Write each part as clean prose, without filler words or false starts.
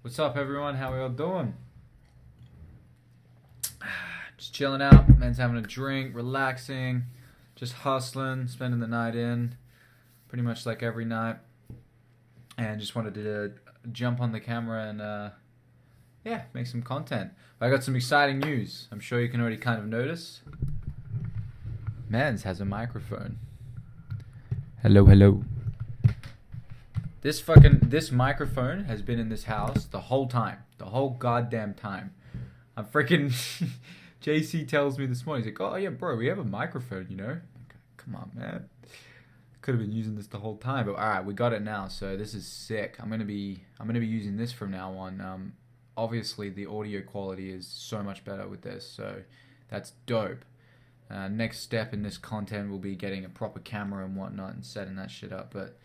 What's up, everyone? How we all doing? Just chilling out. Man's having a drink, relaxing, just hustling, spending the night in, pretty much like every night. And just wanted to jump on the camera and, yeah, make some content. I got some exciting news. I'm sure you can already kind of notice. Mans has a microphone. Hello, hello. This microphone has been in this house the whole time. The whole goddamn time. I'm freaking JC tells me this morning, he's like, "Oh yeah, bro, we have a microphone, you know?" Like, come on, man. Could have been using this the whole time, but alright, we got it now, so this is sick. I'm gonna be using this from now on. Obviously the audio quality is so much better with this, so that's dope. Next step in this content will be getting a proper camera and whatnot and setting that shit up, but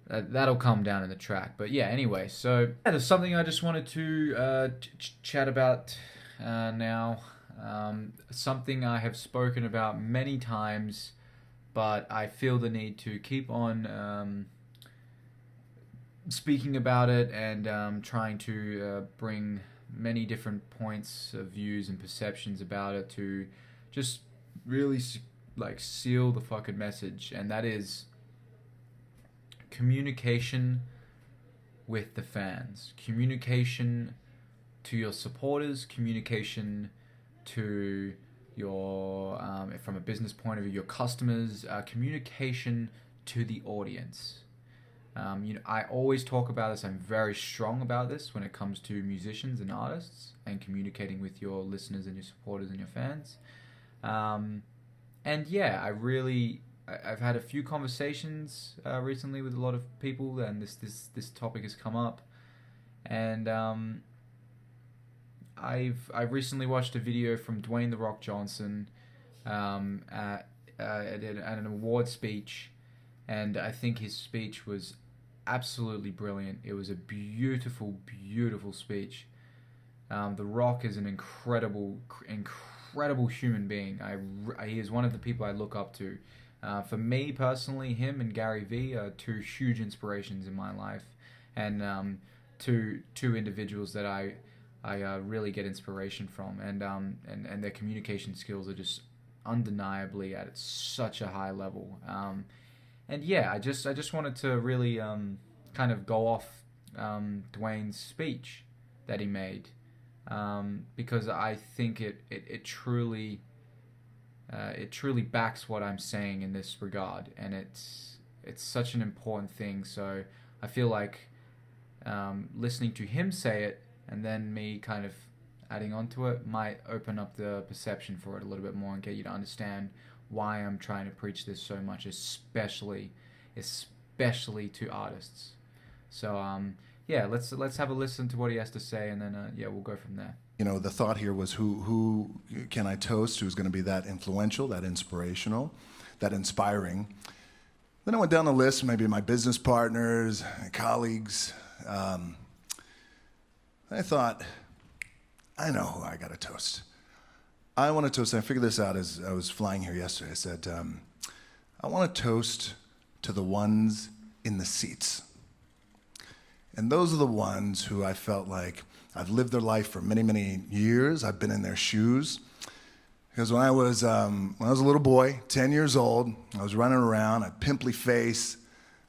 that'll come down in the track. But yeah, anyway, so yeah, there's something I just wanted to chat about now. Something I have spoken about many times, but I feel the need to keep on speaking about it and trying to bring many different points of views and perceptions about it to just really like seal the fucking message, and that is communication with the fans, communication to your supporters, communication to your, from a business point of view, your customers, communication to the audience. I always talk about this. I'm very strong about this when it comes to musicians and artists and communicating with your listeners and your supporters and your fans. And yeah, I've had a few conversations recently with a lot of people, and this topic has come up. And I've recently watched a video from Dwayne The Rock Johnson at an award speech, and I think his speech was absolutely brilliant. It was a beautiful, beautiful speech. The Rock is an incredible human being. He is one of the people I look up to. For me personally, him and Gary Vee are two huge inspirations in my life, and two individuals that I really get inspiration from, and their communication skills are just undeniably at such a high level. And yeah, I just wanted to really kind of go off Dwayne's speech that he made, because I think it truly backs what I'm saying in this regard, and it's such an important thing. So I feel like listening to him say it and then me kind of adding on to it might open up the perception for it a little bit more and get you to understand why I'm trying to preach this so much, especially to artists. So yeah, let's have a listen to what he has to say, and then yeah, we'll go from there. You know, the thought here was who can I toast who's going to be that influential, that inspirational, that inspiring. Then I went down the list, maybe my business partners, my colleagues. I thought, I know who I got to toast. I want to toast, and I figured this out as I was flying here yesterday. I said, I want to toast to the ones in the seats. And those are the ones who I felt like I've lived their life for many, many years. I've been in their shoes. Because when I was a little boy, 10 years old, I was running around, a pimply face,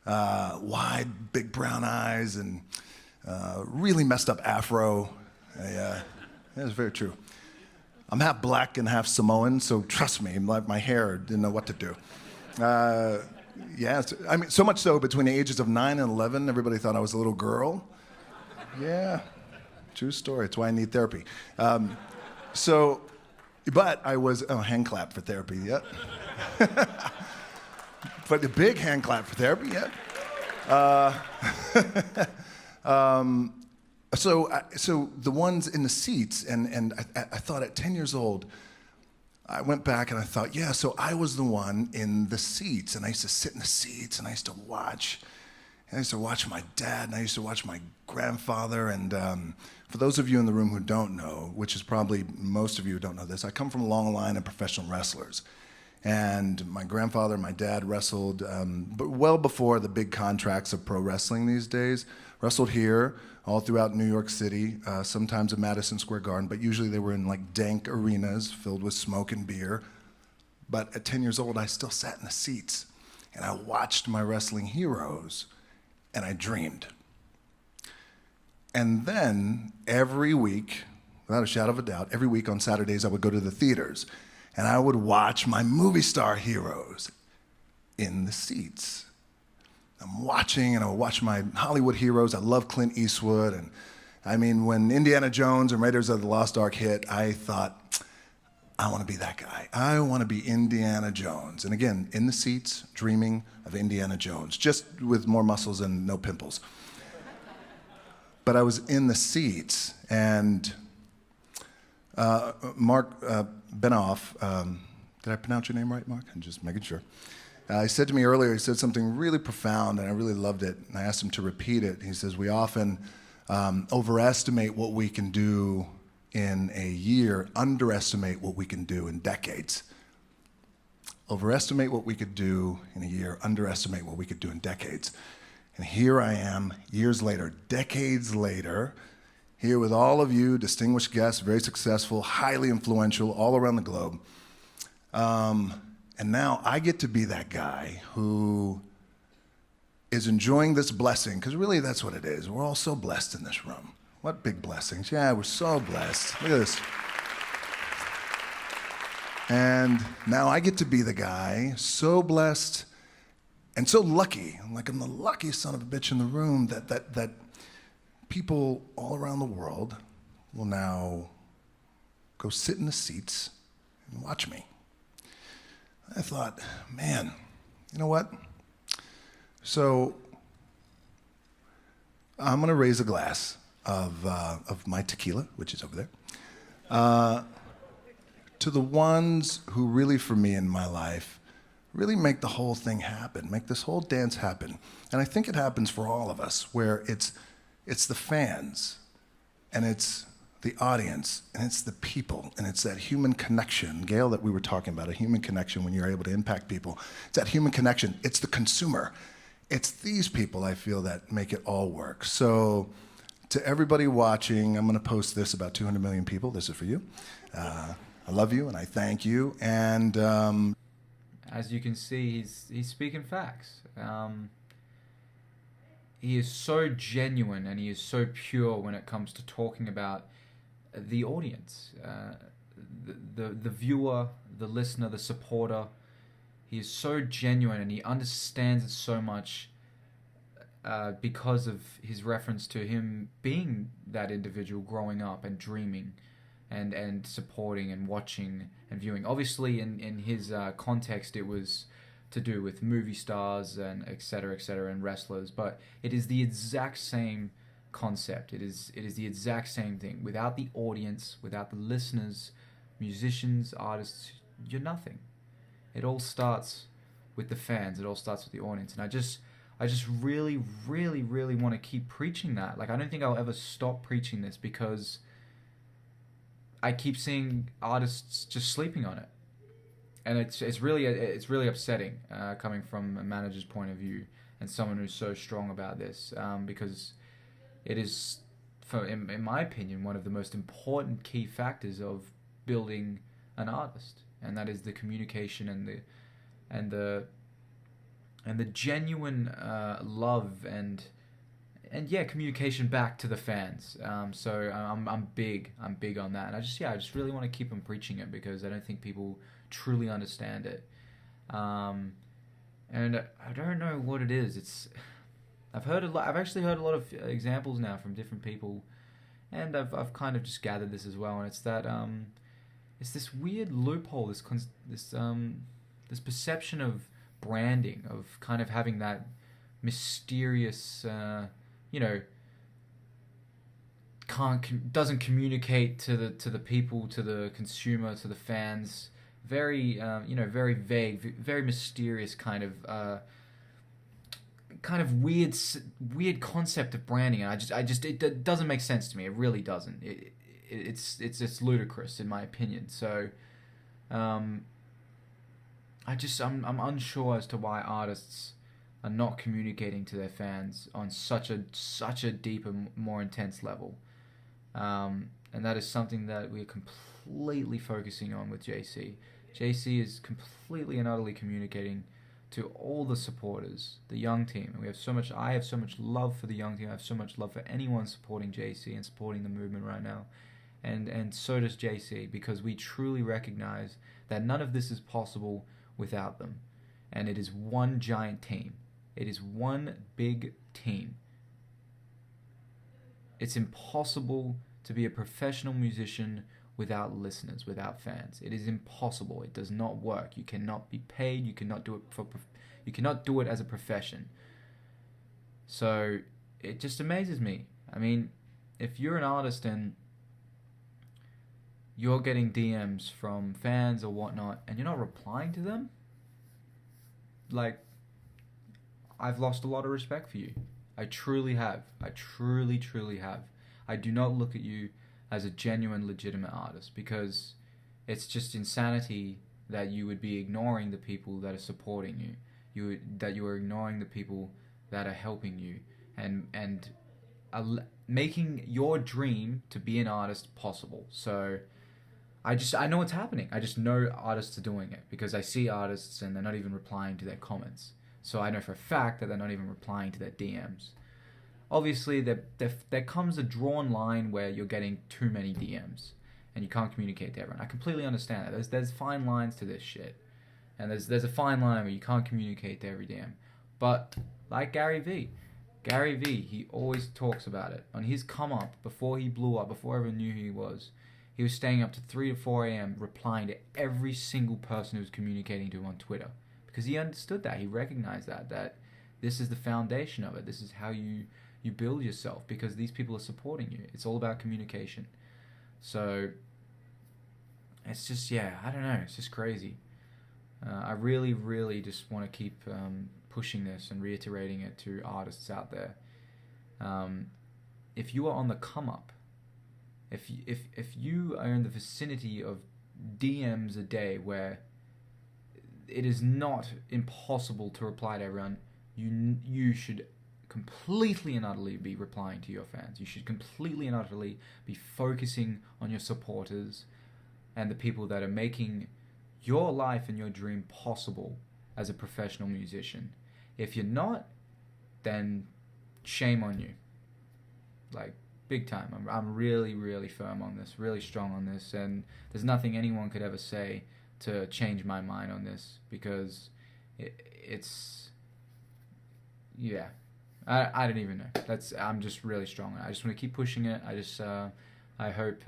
wide, big brown eyes, and really messed up afro. That's very true. I'm half black and half Samoan, so trust me, my hair didn't know what to do. Yeah, I mean, so much so between the ages of 9 and 11, everybody thought I was a little girl. Yeah, true story. It's why I need therapy. But I was, hand clap for therapy, yep. But the big hand clap for therapy, yep. So the ones in the seats, and I thought at 10 years old, I went back and I thought, yeah, so I was the one in the seats, and I used to sit in the seats, and I used to watch. And I used to watch my dad, and I used to watch my grandfather, and for those of you in the room who don't know, which is probably most of you who don't know this, I come from a long line of professional wrestlers. And my grandfather and my dad wrestled, but well before the big contracts of pro wrestling these days. Wrestled here, all throughout New York City, sometimes at Madison Square Garden, but usually they were in like dank arenas filled with smoke and beer. But at 10 years old, I still sat in the seats and I watched my wrestling heroes and I dreamed. And then every week, without a shadow of a doubt, every week on Saturdays I would go to the theaters and I would watch my movie star heroes in the seats. I'm watching and I would watch my Hollywood heroes. I love Clint Eastwood. And I mean, when Indiana Jones and Raiders of the Lost Ark hit, I thought, I want to be that guy. I want to be Indiana Jones. And again, in the seats, dreaming of Indiana Jones, just with more muscles and no pimples. But I was in the seats, and Mark Benoff, did I pronounce your name right, Mark? I'm just making sure. He said to me earlier, he said something really profound, and I really loved it, and I asked him to repeat it. He says, we often overestimate what we can do in a year, underestimate what we can do in decades. Overestimate what we could do in a year, underestimate what we could do in decades. And here I am, years later, decades later, here with all of you, distinguished guests, very successful, highly influential, all around the globe. And now I get to be that guy who is enjoying this blessing, because really that's what it is. We're all so blessed in this room. What big blessings. Yeah, we're so blessed. Look at this. And now I get to be the guy so blessed and so lucky, like I'm the luckiest son of a bitch in the room, that people all around the world will now go sit in the seats and watch me. I thought, man, you know what? So I'm going to raise a glass of my tequila, which is over there, to the ones who really, for me in my life, really make the whole thing happen, make this whole dance happen. And I think it happens for all of us, where it's the fans, and it's the audience, and it's the people, and it's that human connection, Gail, that we were talking about, a human connection when you're able to impact people. It's that human connection. It's the consumer. It's these people, I feel, that make it all work. So to everybody watching, I'm going to post this, about 200 million people. This is for you. I love you, and I thank you. And as you can see, he's speaking facts. He is so genuine and he is so pure when it comes to talking about the audience, the viewer, the listener, the supporter. He is so genuine and he understands it so much because of his reference to him being that individual growing up and dreaming and supporting and watching and viewing. Obviously, in his context, it was to do with movie stars and et cetera, and wrestlers, but it is the exact same concept. It is the exact same thing. Without the audience, without the listeners, musicians, artists, you're nothing. It all starts with the fans. It all starts with the audience. And I just really, really, really want to keep preaching that. Like, I don't think I'll ever stop preaching this, because I keep seeing artists just sleeping on it, and it's really upsetting coming from a manager's point of view and someone who's so strong about this, because it is, in my opinion, one of the most important key factors of building an artist, and that is the communication and the genuine love and communication back to the fans. So I'm big on that, and I just really want to keep on preaching it, because I don't think people truly understand it. And I don't know what it is. I've actually heard a lot of examples now from different people, and I've kind of just gathered this as well. And it's that it's this weird loophole, this perception of branding, of kind of having that mysterious, doesn't communicate to the people, to the consumer, to the fans. Very very vague, very mysterious kind of weird concept of branding, and it doesn't make sense to me. It really doesn't. It's ludicrous in my opinion. So I'm unsure as to why artists are not communicating to their fans on such a deeper, more intense level. And that is something that we're completely focusing on with JC. JC is completely and utterly communicating to all the supporters, the young team. And I have so much love for the young team. I have so much love for anyone supporting JC and supporting the movement right now. And so does JC, because we truly recognize that none of this is possible without them. And it is one giant team. It is one big team. It's impossible to be a professional musician without listeners, without fans. It is impossible. It does not work. You cannot be paid. You cannot do it as a profession. So it just amazes me. I mean, if you're an artist and you're getting DMs from fans or whatnot, and you're not replying to them, like, I've lost a lot of respect for you. I truly have. I truly, truly have. I do not look at you as a genuine, legitimate artist, because it's just insanity that you would be ignoring the people that are supporting you. That you are ignoring the people that are helping you, and making your dream to be an artist possible. So I know what's happening. I just know artists are doing it because I see artists and they're not even replying to their comments. So I know for a fact that they're not even replying to their DMs. Obviously, there comes a drawn line where you're getting too many DMs and you can't communicate to everyone. I completely understand that. There's fine lines to this shit. And there's a fine line where you can't communicate to every DM. But like Gary V, he always talks about it. On his come up, before he blew up, before everyone knew who he was staying up to 3 to 4 a.m. replying to every single person who was communicating to him on Twitter. Because he understood that. He recognized that this is the foundation of it. This is how you build yourself, because these people are supporting you. It's all about communication. So it's just, I don't know. It's just crazy. I really, really just want to keep pushing this and reiterating it to artists out there. If you are on the come up, if you are in the vicinity of DMs a day where it is not impossible to reply to everyone, you should completely and utterly be replying to your fans. You should completely and utterly be focusing on your supporters and the people that are making your life and your dream possible as a professional musician. If you're not, then shame on you. Like, big time. I'm really, really firm on this, really strong on this, and there's nothing anyone could ever say to change my mind on this, because it's I don't even know. I'm just really strong. I just want to keep pushing it. I hope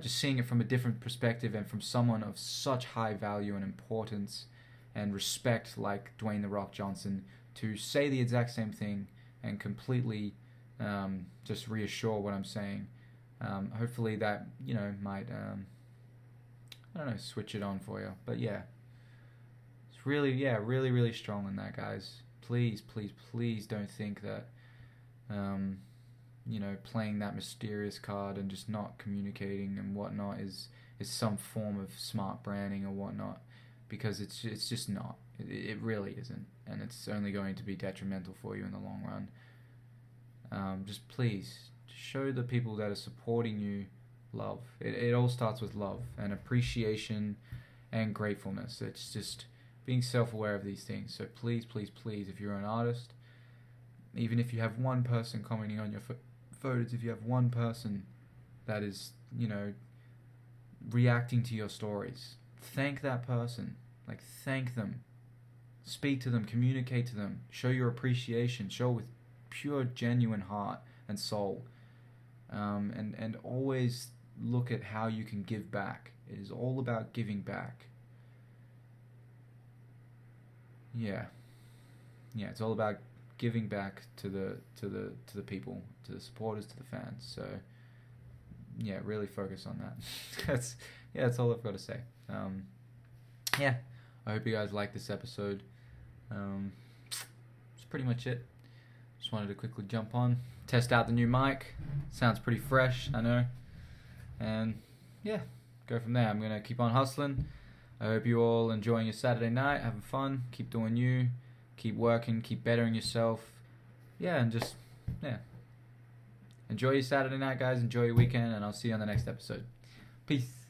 just seeing it from a different perspective and from someone of such high value and importance and respect like Dwayne The Rock Johnson, to say the exact same thing and completely just reassure what I'm saying. Hopefully that, might I don't know, switch it on for you. But yeah, it's really, really, really strong on that, guys. Please, please, please don't think that, playing that mysterious card and just not communicating and whatnot is some form of smart branding or whatnot, because it's just not. It really isn't, and it's only going to be detrimental for you in the long run. Just please show the people that are supporting you love. It all starts with love and appreciation and gratefulness. It's just being self-aware of these things. So please, please, please, if you're an artist, even if you have one person commenting on your photos, if you have one person that is, reacting to your stories, thank that person. Like, thank them. Speak to them, communicate to them, show your appreciation, show with pure, genuine heart and soul. And always look at how you can give back. It is all about giving back. Yeah, it's all about giving back to the people, to the supporters, to the fans. So yeah, really focus on that. That's all I've got to say. I hope you guys like this episode. That's pretty much it. Just wanted to quickly jump on, test out the new mic. Sounds pretty fresh, I know. And yeah, go from there. I'm gonna keep on hustling. I hope you all enjoying your Saturday night, having fun, keep doing you, keep working, keep bettering yourself. Yeah, and just, yeah. Enjoy your Saturday night, guys. Enjoy your weekend, and I'll see you on the next episode. Peace.